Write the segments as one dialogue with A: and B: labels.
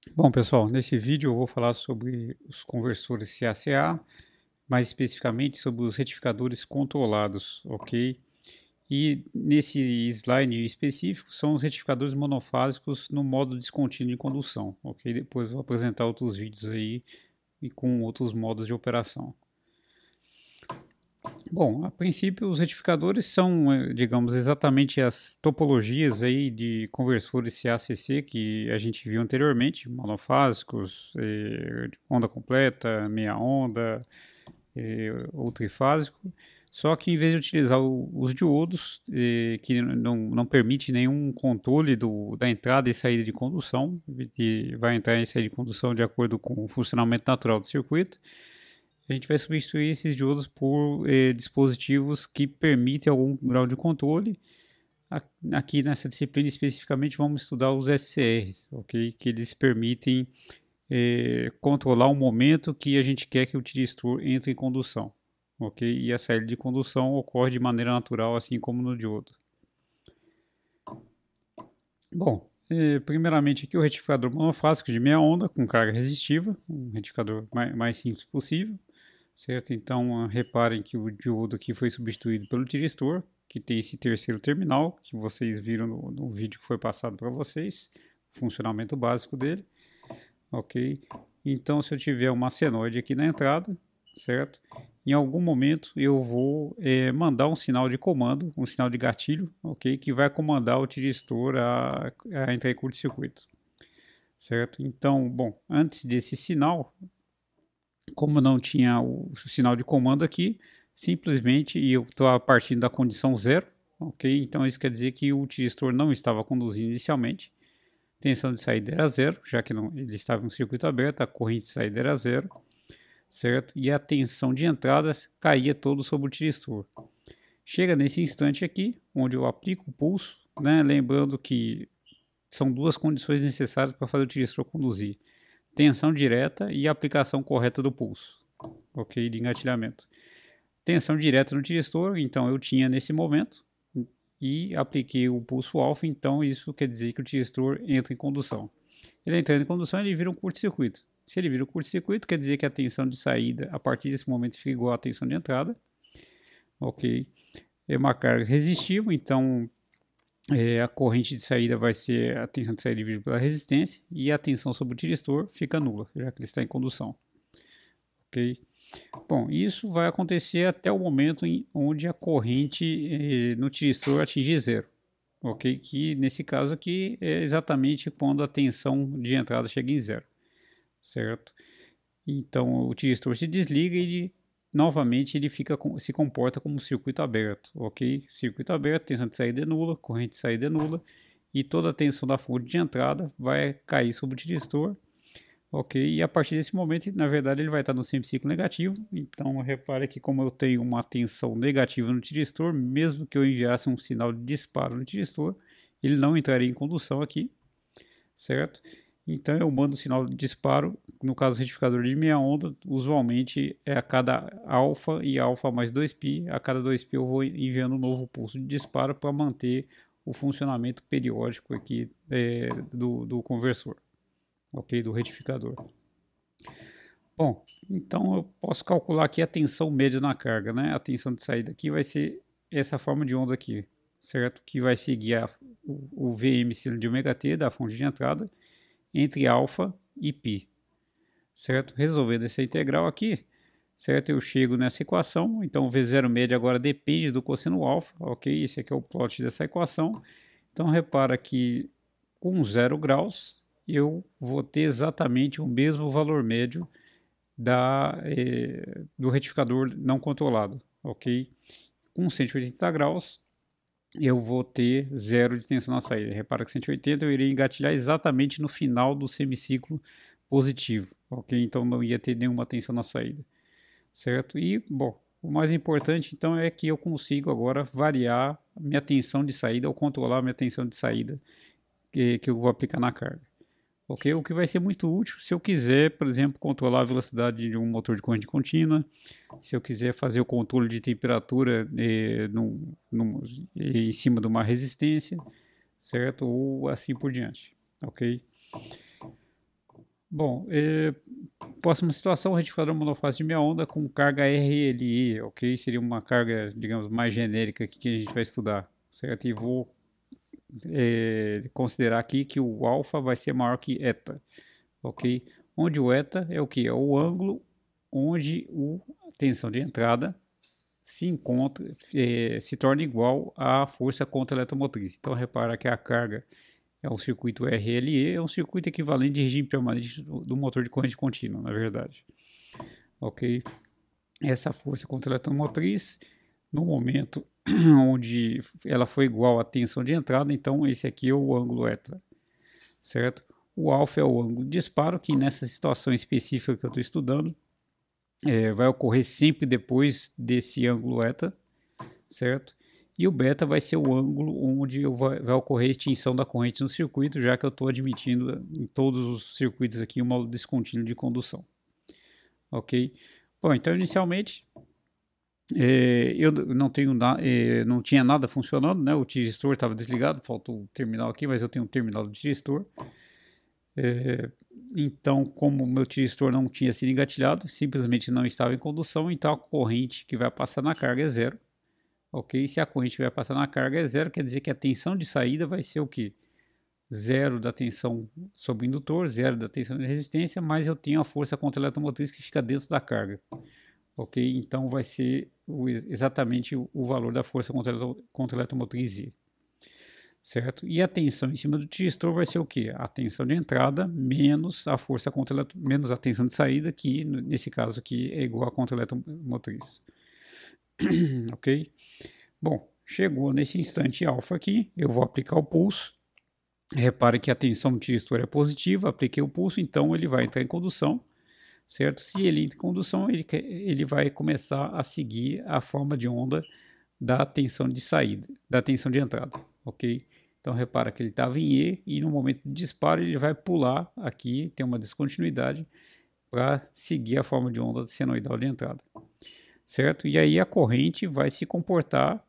A: Bom, pessoal, nesse vídeo eu vou falar sobre os conversores CACA, mais especificamente sobre os retificadores controlados, ok? E nesse slide específico são os retificadores monofásicos no modo descontínuo de condução, ok? Depois eu vou apresentar outros vídeos aí e com outros modos de operação. Bom, a princípio os retificadores são, digamos, exatamente as topologias aí de conversores CACC que a gente viu anteriormente, monofásicos, onda completa, meia onda, ou trifásico. Só que em vez de utilizar os diodos, que não permite nenhum controle da entrada e saída de condução, que vai entrar e sair de condução de acordo com o funcionamento natural do circuito, a gente vai substituir esses diodos por dispositivos que permitem algum grau de controle. Aqui nessa disciplina especificamente vamos estudar os SCRs, ok? Que eles permitem controlar o momento que a gente quer que o tiristor entre em condução, ok? E a saída de condução ocorre de maneira natural, assim como no diodo. Bom, primeiramente aqui o retificador monofásico de meia onda com carga resistiva, um retificador mais simples possível, certo? Então reparem que o diodo aqui foi substituído pelo tiristor, que tem esse terceiro terminal, que vocês viram no vídeo que foi passado para vocês, o funcionamento básico dele, ok? Então se eu tiver uma senoide aqui na entrada, certo? Em algum momento eu vou mandar um sinal de comando, um sinal de gatilho, ok? Que vai comandar o tiristor a entrar em curto-circuito, certo? Então, bom, antes desse sinal, como não tinha o sinal de comando aqui, simplesmente eu estou partindo da condição zero, ok? Então isso quer dizer que o tiristor não estava conduzindo inicialmente, tensão de saída era zero, já que não, ele estava em um circuito aberto, a corrente de saída era zero, certo? E a tensão de entrada caía todo sobre o tiristor. Chega nesse instante aqui, onde eu aplico o pulso, né? Lembrando que são duas condições necessárias para fazer o tiristor conduzir: tensão direta e aplicação correta do pulso, ok? De engatilhamento. Tensão direta no tiristor, então eu tinha nesse momento, e apliquei o pulso alfa, então isso quer dizer que o tiristor entra em condução. Ele entrando em condução, ele vira um curto-circuito. Se ele vira um curto-circuito, quer dizer que a tensão de saída, a partir desse momento, fica igual à tensão de entrada, ok? É uma carga resistiva, então a corrente de saída vai ser a tensão de saída dividida pela resistência, e a tensão sobre o tiristor fica nula, já que ele está em condução, ok? Bom, isso vai acontecer até o momento em onde a corrente no tiristor atingir zero, ok? Que nesse caso aqui é exatamente quando a tensão de entrada chega em zero, certo? Então o tiristor se desliga e novamente ele se comporta como um circuito aberto, ok? Circuito aberto, tensão de saída é nula, corrente de saída é nula, e toda a tensão da fonte de entrada vai cair sobre o tiristor, ok? E a partir desse momento, na verdade, ele vai estar no semiciclo negativo. Então, repare que como eu tenho uma tensão negativa no tiristor, mesmo que eu enviasse um sinal de disparo no tiristor, ele não entraria em condução aqui, certo? Então, eu mando o sinal de disparo, no caso do retificador de meia onda, usualmente é a cada alfa e alfa mais 2π, a cada 2π eu vou enviando um novo pulso de disparo para manter o funcionamento periódico aqui do conversor, ok? Do retificador. Bom, então eu posso calcular aqui a tensão média na carga, né? A tensão de saída aqui vai ser essa forma de onda aqui, certo? Que vai seguir o Vm de ômega t da fonte de entrada entre alfa e π, certo? Resolvendo essa integral aqui, certo? Eu chego nessa equação, então o V0 médio agora depende do cosseno alfa, ok? Esse aqui é o plot dessa equação. Então repara que com 0 graus eu vou ter exatamente o mesmo valor médio do retificador não controlado, ok? Com 180 graus, eu vou ter zero de tensão na saída. Repara que 180 eu iria engatilhar exatamente no final do semiciclo positivo, ok? Então não ia ter nenhuma tensão na saída, certo? E, bom, o mais importante então é que eu consigo agora variar minha tensão de saída ou controlar minha tensão de saída que eu vou aplicar na carga. Ok, o que vai ser muito útil se eu quiser, por exemplo, controlar a velocidade de um motor de corrente contínua, se eu quiser fazer o controle de temperatura em cima de uma resistência, certo? Ou assim por diante, ok? Bom, próxima situação, retificador monofásico de meia onda com carga RLE, ok? Seria uma carga, digamos, mais genérica que a gente vai estudar, certo? E vou considerar aqui que o alfa vai ser maior que eta, ok? Onde o eta é o que? É o ângulo onde a tensão de entrada se encontra, se torna igual à força contra a eletromotriz. Então repara que a carga é um circuito RLE, é um circuito equivalente de regime permanente do motor de corrente contínua, na verdade. Ok? Essa força contra a eletromotriz, no momento onde ela foi igual à tensão de entrada, então esse aqui é o ângulo eta, certo? O alfa é o ângulo de disparo, que nessa situação específica que eu estou estudando, vai ocorrer sempre depois desse ângulo eta, certo? E o beta vai ser o ângulo onde vai ocorrer a extinção da corrente no circuito, já que eu estou admitindo em todos os circuitos aqui uma descontínua de condução. Ok? Bom, então inicialmente eu não tinha nada funcionando, né? O tiristor estava desligado, faltou o terminal aqui, mas eu tenho um terminal do tiristor. Então, como o meu tiristor não tinha sido engatilhado, simplesmente não estava em condução, então a corrente que vai passar na carga é zero. Ok? Se a corrente vai passar na carga é zero, quer dizer que a tensão de saída vai ser o quê? Zero da tensão sobre o indutor, zero da tensão de resistência, mas eu tenho a força contra a eletromotriz que fica dentro da carga. Ok? Então vai ser exatamente o valor da força contra a eletromotriz Z. Certo? E a tensão em cima do tiristor vai ser o quê? A tensão de entrada menos a força menos a tensão de saída, que nesse caso aqui é igual a contra a eletromotriz. Ok? Bom, chegou nesse instante alfa aqui, eu vou aplicar o pulso. Repare que a tensão do tiristor é positiva, apliquei o pulso, então ele vai entrar em condução, certo? Se ele entra em condução, ele vai começar a seguir a forma de onda da tensão de saída, da tensão de entrada, ok? Então repara que ele estava em E e no momento de disparo ele vai pular aqui, tem uma descontinuidade para seguir a forma de onda senoidal de entrada, certo? E aí a corrente vai se comportar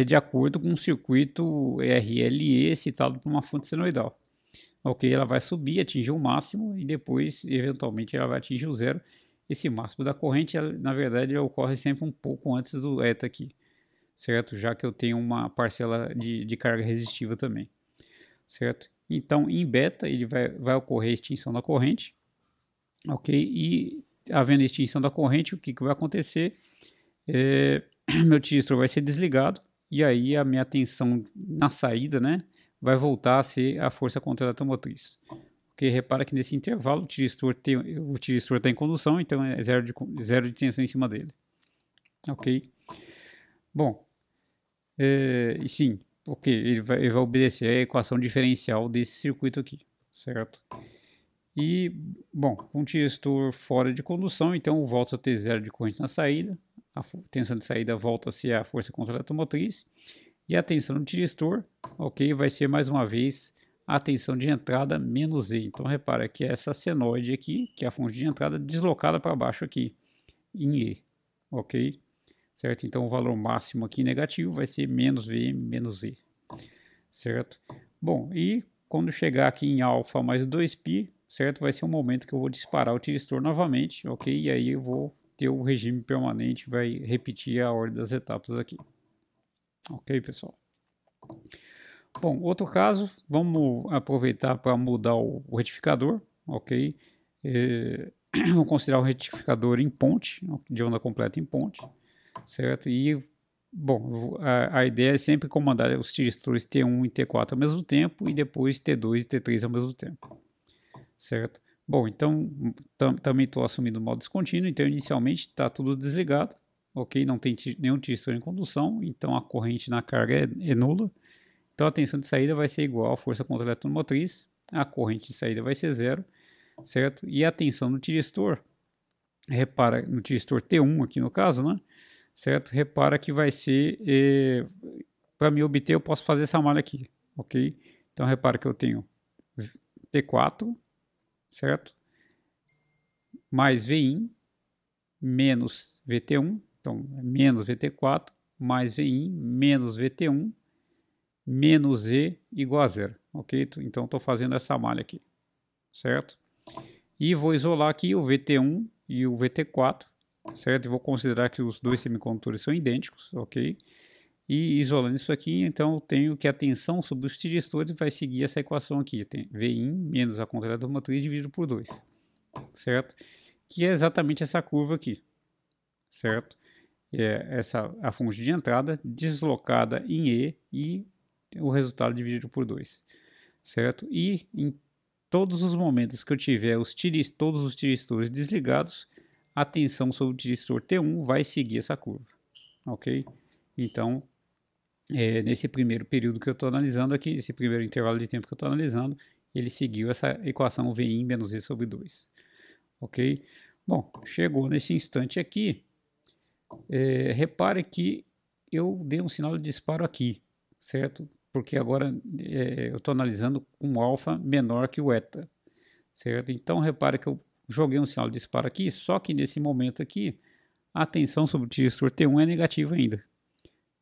A: de acordo com o circuito RLE excitado por uma fonte senoidal. Ok, ela vai subir, atingir o máximo e depois, eventualmente, ela vai atingir o zero. Esse máximo da corrente, na verdade, ocorre sempre um pouco antes do eta aqui, certo? Já que eu tenho uma parcela de carga resistiva também, certo? Então, em beta, ele vai ocorrer a extinção da corrente, ok? E havendo extinção da corrente, o que vai acontecer? Meu tiristor vai ser desligado e aí a minha tensão na saída, né, vai voltar a ser a força contra a eletromotriz. Porque repara que nesse intervalo o tiristor está em condução, então é zero de tensão em cima dele. Ok? Bom, e sim, ok, ele vai obedecer a equação diferencial desse circuito aqui, certo? E, bom, com o tiristor fora de condução, então volta a ter zero de corrente na saída, a tensão de saída volta a ser a força contra a eletromotriz, e a tensão do tiristor, ok, vai ser mais uma vez a tensão de entrada menos E. Então repara que essa senoide aqui, que é a fonte de entrada, deslocada para baixo aqui, em E, ok? Certo? Então o valor máximo aqui negativo vai ser menos VM menos E, certo? Bom, e quando chegar aqui em alfa mais 2π, certo? Vai ser um momento que eu vou disparar o tiristor novamente, ok? E aí eu vou ter o regime permanente, vai repetir a ordem das etapas aqui. Ok, pessoal? Bom, outro caso, vamos aproveitar para mudar o retificador, ok? Vamos considerar o retificador em ponte, de onda completa em ponte, certo? E, bom, a ideia é sempre comandar os tiristores T1 e T4 ao mesmo tempo e depois T2 e T3 ao mesmo tempo, certo? Bom, então também estou assumindo o modo descontínuo, então inicialmente está tudo desligado, ok? Não tem nenhum tiristor em condução, então a corrente na carga é nula. Então a tensão de saída vai ser igual à força contra a eletromotriz, a corrente de saída vai ser zero, certo? E a tensão no tiristor, repara no tiristor T1 aqui no caso, né? Certo? Repara que vai ser, para me obter eu posso fazer essa malha aqui, ok? Então repara que eu tenho T4, certo? Mais Vin menos VT1, então menos VT4 mais Vin menos VT1 menos E igual a zero, ok? Então estou fazendo essa malha aqui, certo? E vou isolar aqui o VT1 e o VT4, certo? E vou considerar que os dois semicondutores são idênticos, ok? E isolando isso aqui, então eu tenho que a tensão sobre os tiristores vai seguir essa equação aqui. Tem Vin menos a contratura motriz dividido por 2, certo? Que é exatamente essa curva aqui, certo? É essa a fonte de entrada deslocada em E o resultado dividido por 2, certo? E em todos os momentos que eu tiver todos os tiristores desligados, a tensão sobre o tiristor T1 vai seguir essa curva, ok? Então, nesse primeiro período que eu estou analisando aqui, esse primeiro intervalo de tempo que eu estou analisando, ele seguiu essa equação Vin menos E sobre 2, ok? Bom, chegou nesse instante aqui, repare que eu dei um sinal de disparo aqui, certo? Porque agora eu estou analisando com alfa menor que o eta, certo? Então repare que eu joguei um sinal de disparo aqui, só que nesse momento aqui a tensão sobre o tiristor T1 é negativa ainda.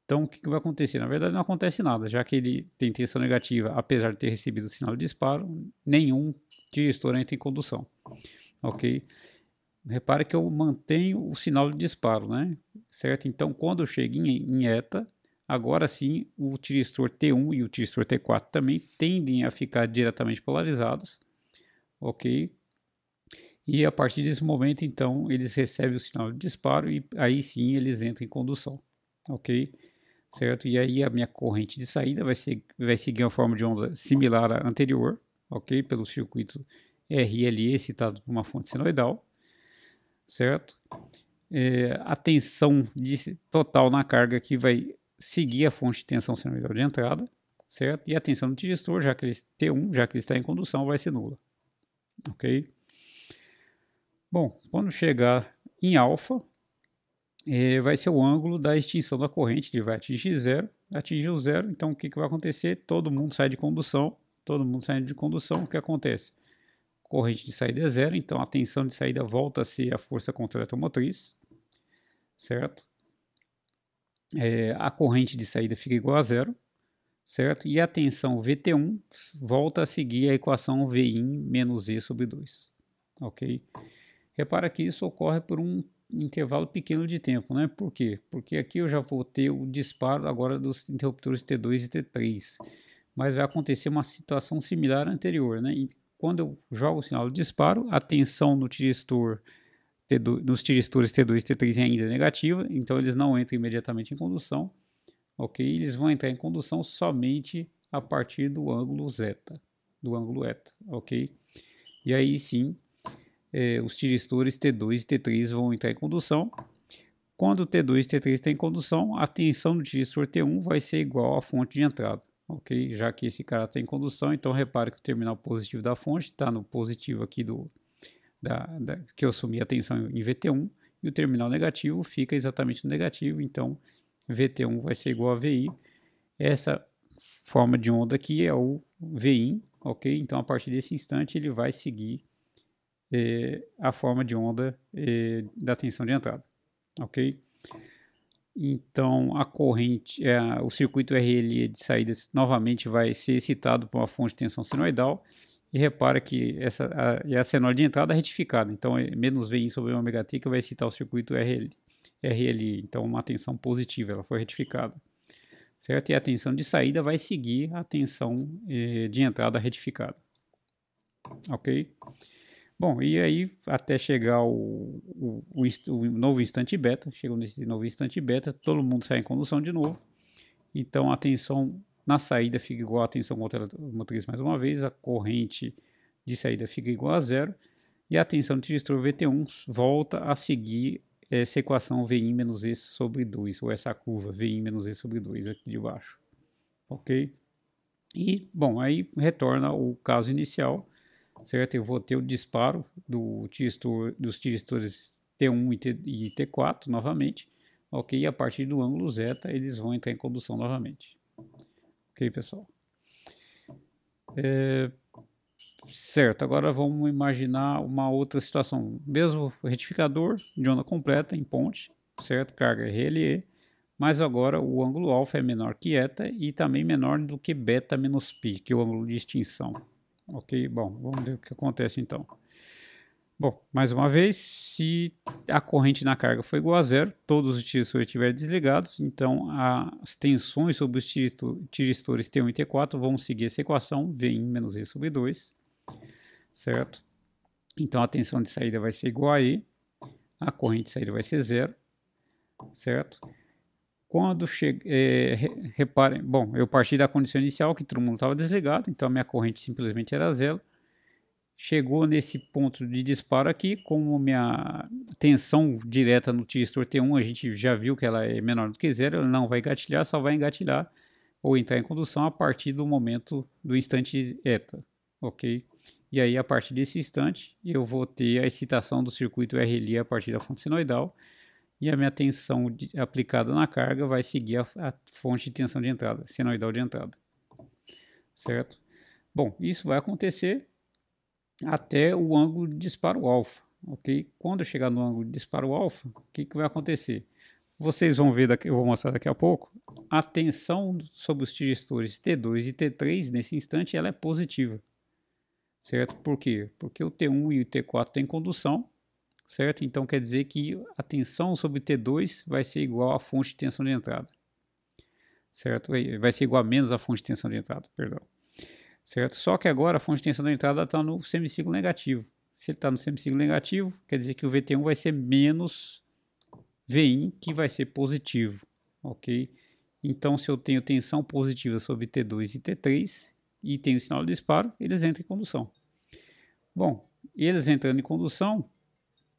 A: Então o que vai acontecer? Na verdade não acontece nada, já que ele tem tensão negativa, apesar de ter recebido o sinal de disparo, nenhum tiristor entra em condução, ok? Repare que eu mantenho o sinal de disparo, né? Certo? Então, quando eu chego em eta, agora sim o tiristor T1 e o tiristor T4 também tendem a ficar diretamente polarizados, ok? E a partir desse momento, então, eles recebem o sinal de disparo e aí sim eles entram em condução, ok? Certo? E aí a minha corrente de saída vai seguir uma forma de onda similar à anterior, ok? Pelo circuito RLE excitado por uma fonte senoidal, certo? A tensão total na carga aqui vai seguir a fonte de tensão senoidal de entrada, certo? E a tensão do tiristor, já que ele T1, já que ele está em condução, vai ser nula, ok? Bom, quando chegar em alfa, vai ser o ângulo da extinção da corrente, ele vai atingir zero, atingiu zero, então o que vai acontecer? Todo mundo sai de condução, todo mundo saindo de condução, o que acontece? Corrente de saída é zero, então a tensão de saída volta a ser a força contra a eletromotriz, certo? A corrente de saída fica igual a zero, certo? E a tensão VT1 volta a seguir a equação Vin menos E sobre 2, ok? Repara que isso ocorre por um intervalo pequeno de tempo, né? Por quê? Porque aqui eu já vou ter o disparo agora dos interruptores T2 e T3, mas vai acontecer uma situação similar à anterior, né? E quando eu jogo o sinal de disparo, a tensão no tiristor nos tiristores T2 e T3 é ainda negativa, então eles não entram imediatamente em condução, ok? Eles vão entrar em condução somente a partir do ângulo zeta, do ângulo eta, ok? E aí sim, os tiristores T2 e T3 vão entrar em condução. Quando o T2 e T3 está em condução, a tensão do tiristor T1 vai ser igual à fonte de entrada, ok? Já que esse cara está em condução, então repare que o terminal positivo da fonte está no positivo aqui que eu assumi a tensão em VT1, e o terminal negativo fica exatamente no negativo, então VT1 vai ser igual a VI. Essa forma de onda aqui é o Vin, ok? Então a partir desse instante ele vai seguir a forma de onda da tensão de entrada, ok? Então a corrente, o circuito RL de saída novamente vai ser excitado por uma fonte de tensão senoidal, e repara que a senoide de entrada é retificada, então é menos Vin sobre ômega t que vai excitar o circuito RLI, então uma tensão positiva, ela foi retificada, certo? E a tensão de saída vai seguir a tensão de entrada retificada, ok? Bom, e aí até chegar o novo instante beta, chegou nesse novo instante beta, todo mundo sai em condução de novo, então a tensão na saída fica igual à tensão contra a motriz mais uma vez, a corrente de saída fica igual a zero, e a tensão do tiristor VT1 volta a seguir essa equação Vin menos E sobre 2, ou essa curva Vin menos E sobre 2 aqui de baixo, ok? E, bom, aí retorna o caso inicial, certo? Eu vou ter o disparo dos tiristores T1 e T4 novamente, ok? E a partir do ângulo zeta eles vão entrar em condução novamente. Ok, pessoal? Certo, agora vamos imaginar uma outra situação. Mesmo retificador de onda completa em ponte, certo? Carga RLE, mas agora o ângulo alfa é menor que eta e também menor do que beta menos π, que é o ângulo de extinção. Ok? Bom, vamos ver o que acontece então. Bom, mais uma vez, se a corrente na carga for igual a zero, todos os tiristores estiverem desligados, então as tensões sobre os tiristores T1 e T4 vão seguir essa equação, V1 menos V sobre 2, certo? Então a tensão de saída vai ser igual a E, a corrente de saída vai ser zero, certo? Quando chega, reparem, bom, eu parti da condição inicial que todo mundo estava desligado, então a minha corrente simplesmente era zero. Chegou nesse ponto de disparo aqui, como minha tensão direta no tiristor T1, a gente já viu que ela é menor do que zero, ela não vai engatilhar, só vai engatilhar ou entrar em condução a partir do momento do instante eta, ok? E aí, a partir desse instante, eu vou ter a excitação do circuito RLI a partir da fonte senoidal, e a minha tensão aplicada na carga vai seguir a fonte de tensão de entrada, senoidal de entrada, certo? Bom, isso vai acontecer até o ângulo de disparo alfa, ok? Quando eu chegar no ângulo de disparo alfa, o que vai acontecer? Vocês vão ver, eu vou mostrar daqui a pouco, a tensão sobre os tiristores T2 e T3 nesse instante ela é positiva, certo? Por quê? Porque o T1 e o T4 têm condução, certo? Então quer dizer que a tensão sobre o T2 vai ser igual à fonte de tensão de entrada, certo? Vai ser igual a menos a fonte de tensão de entrada, perdão. Certo? Só que agora a fonte de tensão da entrada está no semiciclo negativo. Se ele está no semiciclo negativo, quer dizer que o VT1 vai ser menos Vin, que vai ser positivo, ok? Então, se eu tenho tensão positiva sobre T2 e T3 e tenho sinal de disparo, eles entram em condução. Bom, eles entrando em condução, o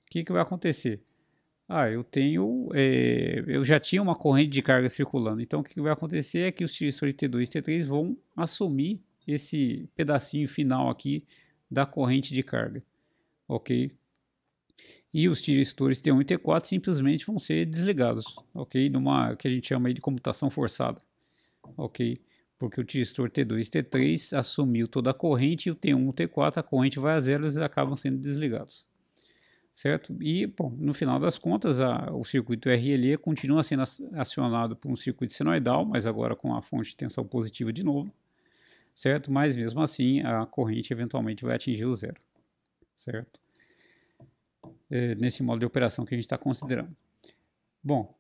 A: que vai acontecer? Eu já tinha uma corrente de carga circulando, então o que vai acontecer é que os tiristores T2 e T3 vão assumir esse pedacinho final aqui da corrente de carga, ok? E os tiristores T1 e T4 simplesmente vão ser desligados, ok? Numa que a gente chama aí de comutação forçada, ok? Porque o tiristor T2 e T3 assumiu toda a corrente e o T1 e o T4 a corrente vai a zero, eles acabam sendo desligados, certo? E, bom, no final das contas, o circuito RLE continua sendo acionado por um circuito senoidal, mas agora com a fonte de tensão positiva de novo, certo? Mas mesmo assim a corrente eventualmente vai atingir o zero, certo? Nesse modo de operação que a gente está considerando. Bom,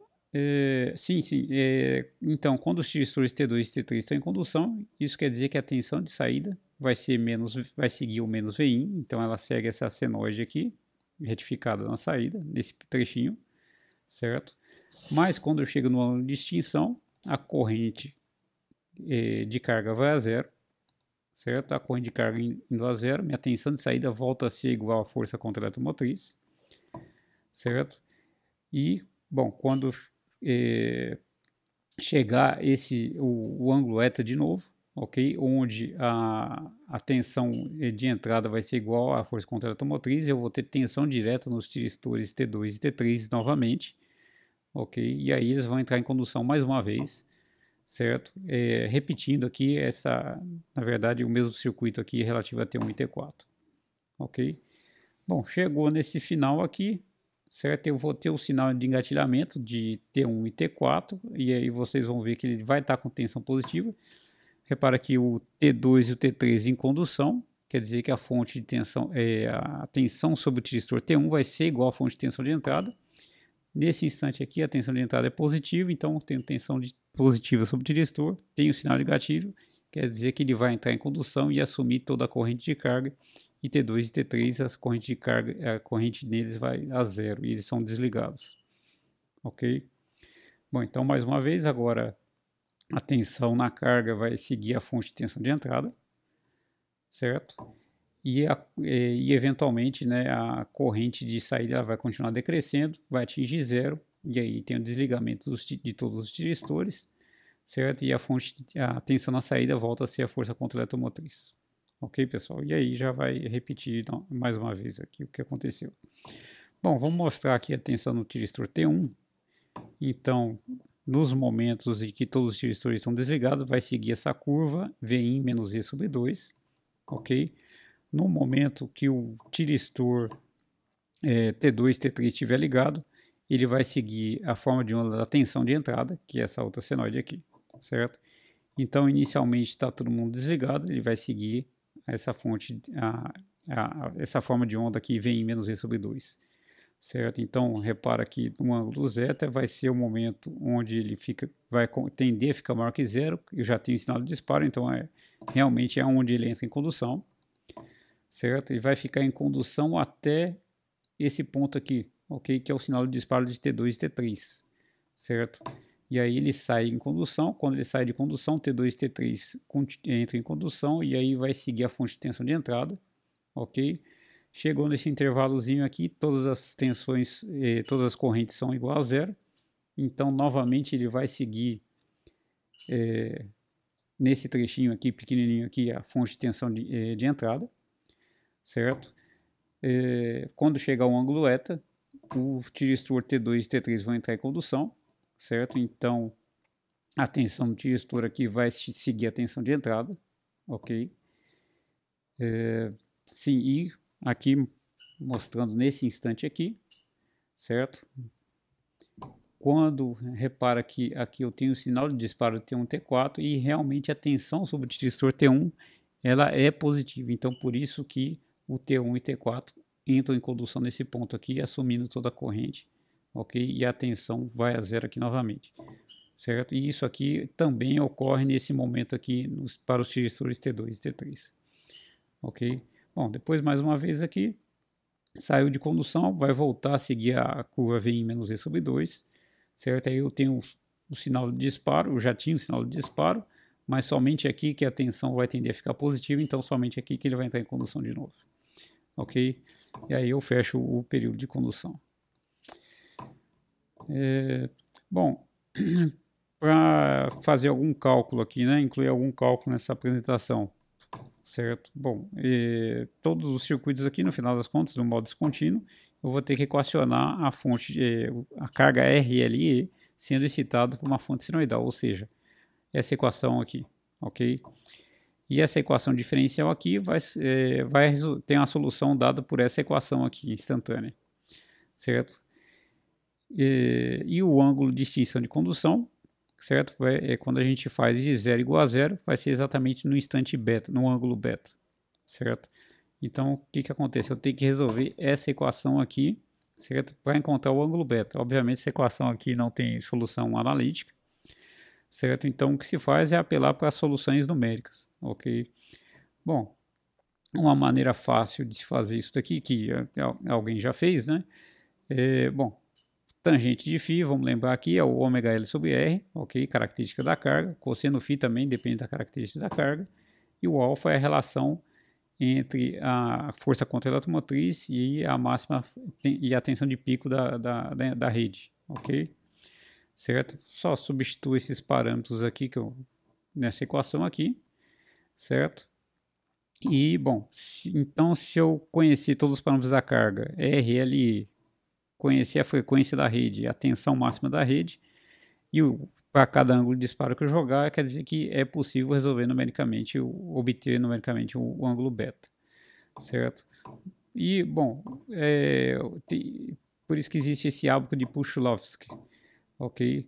A: então quando os tiristores T2 e T3 estão em condução, isso quer dizer que a tensão de saída vai seguir o menos Vin, então ela segue essa senoide aqui, retificada na saída, nesse trechinho, certo? Mas quando eu chego no ângulo de extinção, a corrente de carga vai a zero, certo? A corrente de carga indo a zero, minha tensão de saída volta a ser igual à força contra a eletromotriz, certo? E, bom, quando chegar o ângulo eta de novo, ok? Onde a tensão de entrada vai ser igual à força contra a eletromotriz, eu vou ter tensão direta nos tiristores T2 e T3 novamente, ok? E aí eles vão entrar em condução mais uma vez, certo? Repetindo aqui na verdade, o mesmo circuito aqui relativo a T1 e T4, ok? Bom, chegou nesse final aqui, certo? Eu vou ter o sinal de engatilhamento de T1 e T4, e aí vocês vão ver que ele vai estar com tensão positiva. Repara que o T2 e o T3 em condução, quer dizer que a fonte de tensão, a tensão sobre o tiristor T1 vai ser igual à fonte de tensão de entrada. Nesse instante aqui, a tensão de entrada é positiva, então tenho tensão positiva sobre o tiristor, tenho sinal de gatilho, quer dizer que ele vai entrar em condução e assumir toda a corrente de carga, e T2 e T3, a corrente deles vai a zero, e eles são desligados, ok? Bom, então mais uma vez, agora a tensão na carga vai seguir a fonte de tensão de entrada, certo? E eventualmente, né, a corrente de saída vai continuar decrescendo, vai atingir zero, e aí tem o desligamento de todos os tiristores, certo? E a tensão na saída volta a ser a força contra a eletromotriz. Ok, pessoal? E aí já vai repetir mais uma vez aqui o que aconteceu. Bom, vamos mostrar aqui a tensão no tiristor T1. Então, nos momentos em que todos os tiristores estão desligados, vai seguir essa curva Vin menos V sobre 2, ok? No momento que o tiristor T2 e T3 estiver ligado, ele vai seguir a forma de onda da tensão de entrada, que é essa outra senoide aqui, certo? Então, inicialmente está todo mundo desligado, ele vai seguir essa fonte, essa forma de onda aqui vem em menos v sobre 2. Certo? Então, repara que no ângulo zeta vai ser o momento onde ele vai tender a ficar maior que zero. Eu já tenho sinal de disparo, então realmente é onde ele entra em condução. Certo? Ele vai ficar em condução até esse ponto aqui, ok? Que é o sinal de disparo de T2 e T3. Certo? E aí ele sai em condução. Quando ele sai de condução, T2 e T3 entram em condução e aí vai seguir a fonte de tensão de entrada. Ok? Chegou nesse intervalozinho aqui, todas as tensões, todas as correntes são igual a zero. Então, novamente, ele vai seguir nesse trechinho aqui, pequenininho aqui, a fonte de tensão de entrada, certo? Quando chegar ao ângulo eta, o tiristor T2 e T3 vão entrar em condução, certo? Então, a tensão do tiristor aqui vai seguir a tensão de entrada, ok? Sim, e aqui mostrando nesse instante aqui, certo? Quando repara que aqui eu tenho o sinal de disparo de T1 e T4 e realmente a tensão sobre o tiristor T1 ela é positiva, então por isso que o T1 e T4 entram em condução nesse ponto aqui, assumindo toda a corrente, ok? E a tensão vai a zero aqui novamente, certo? E isso aqui também ocorre nesse momento aqui para os tiristores T2 e T3, ok? Bom, depois mais uma vez aqui, saiu de condução, vai voltar a seguir a curva V em menos V sobre 2, certo? Aí eu tenho o sinal de disparo, eu já tinha o sinal de disparo, mas somente aqui que a tensão vai tender a ficar positiva, então somente aqui que ele vai entrar em condução de novo, ok? E aí eu fecho o período de condução. Bom, para fazer algum cálculo aqui, né, incluir algum cálculo nessa apresentação, certo? Bom, todos os circuitos aqui, no final das contas, no modo descontínuo, eu vou ter que equacionar a fonte, a carga RLE sendo excitada por uma fonte sinoidal, ou seja, essa equação aqui, ok? E essa equação diferencial aqui tem a solução dada por essa equação aqui instantânea, certo? E o ângulo de extinção de condução, certo? Quando a gente faz de 0 igual a zero, vai ser exatamente no instante beta, no ângulo beta, certo? Então, o que acontece? Eu tenho que resolver essa equação aqui, certo? Para encontrar o ângulo beta. Obviamente, essa equação aqui não tem solução analítica, certo? Então, o que se faz é apelar para soluções numéricas, ok? Bom, uma maneira fácil de se fazer isso daqui, que alguém já fez, né? Bom, tangente de φ, vamos lembrar aqui, é o ômega L sobre R, ok? Característica da carga. Cosseno φ também depende da característica da carga. E o alfa é a relação entre a força contra a eletromotriz e a máxima e a tensão de pico da rede, ok? Certo? Só substituo esses parâmetros aqui nessa equação aqui, certo? E, bom, então se eu conhecer todos os parâmetros da carga, R, L, E, conhecer a frequência da rede, a tensão máxima da rede, e para cada ângulo de disparo que eu jogar, quer dizer que é possível resolver numericamente, obter numericamente o ângulo beta, certo? E, bom, por isso que existe esse hábito de Pushlovsky, ok?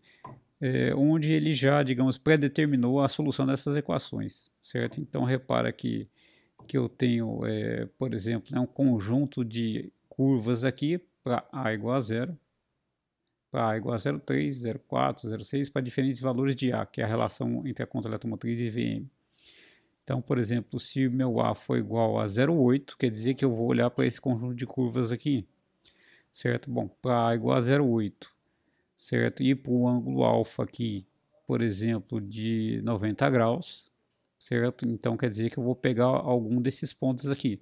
A: Onde ele já, digamos, predeterminou a solução dessas equações, certo? Então, repara que eu tenho, por exemplo, um conjunto de curvas aqui para A igual a zero, para A igual a 0,3, 0,4, 0,6, para diferentes valores de A, que é a relação entre a conta eletromotriz e VM. Então, por exemplo, se o meu A for igual a 0,8, quer dizer que eu vou olhar para esse conjunto de curvas aqui, certo? Bom, para A igual a 0,8, certo? E para o ângulo alfa aqui, por exemplo, de 90 graus, certo? Então, quer dizer que eu vou pegar algum desses pontos aqui,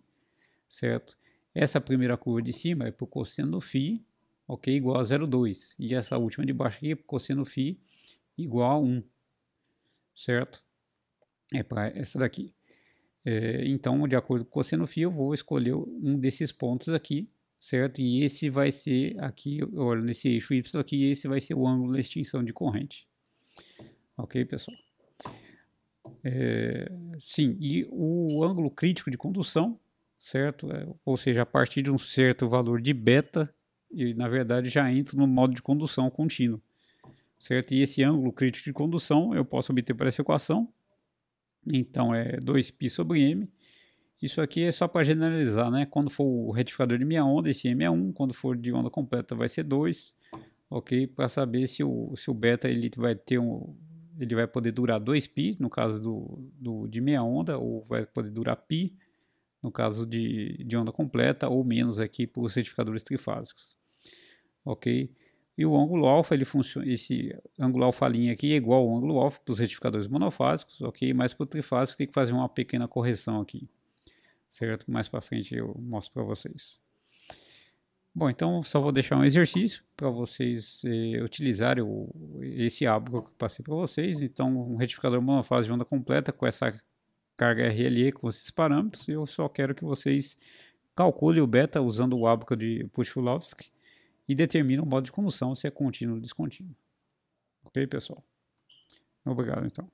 A: certo? Essa primeira curva de cima é para o cosseno φ, ok, igual a 0,2. E essa última de baixo aqui é para o cosseno φ igual a 1, certo? É para essa daqui. Então, de acordo com o cosseno φ, eu vou escolher um desses pontos aqui, certo? E esse vai ser aqui, olha, nesse eixo Y aqui, esse vai ser o ângulo da extinção de corrente. Ok, pessoal? Sim, e o ângulo crítico de condução, certo? Ou seja, a partir de um certo valor de beta, e na verdade já entro no modo de condução contínuo, certo? E esse ângulo crítico de condução eu posso obter por essa equação. Então é 2π sobre m, Isso aqui é só para generalizar, né? Quando for o retificador de meia onda, esse M é 1, quando for de onda completa vai ser 2, ok? Para saber se o beta ele vai ter ele vai poder durar 2π, no caso de meia onda, ou vai poder durar π, no caso de onda completa, ou menos aqui para os retificadores trifásicos, ok? E o ângulo alfa, ele funciona, esse ângulo alfa' aqui é igual ao ângulo alfa para os retificadores monofásicos, ok? Mas para o trifásico tem que fazer uma pequena correção aqui, certo? Mais para frente eu mostro para vocês. Bom, então só vou deixar um exercício para vocês utilizarem esse ábaco que eu passei para vocês. Então, um retificador monofásico de onda completa com essa carga RLE com esses parâmetros, eu só quero que vocês calculem o beta usando o ábaco de Pushfulovsky e determinem o modo de condução, se é contínuo ou descontínuo. Ok, pessoal? Obrigado, então.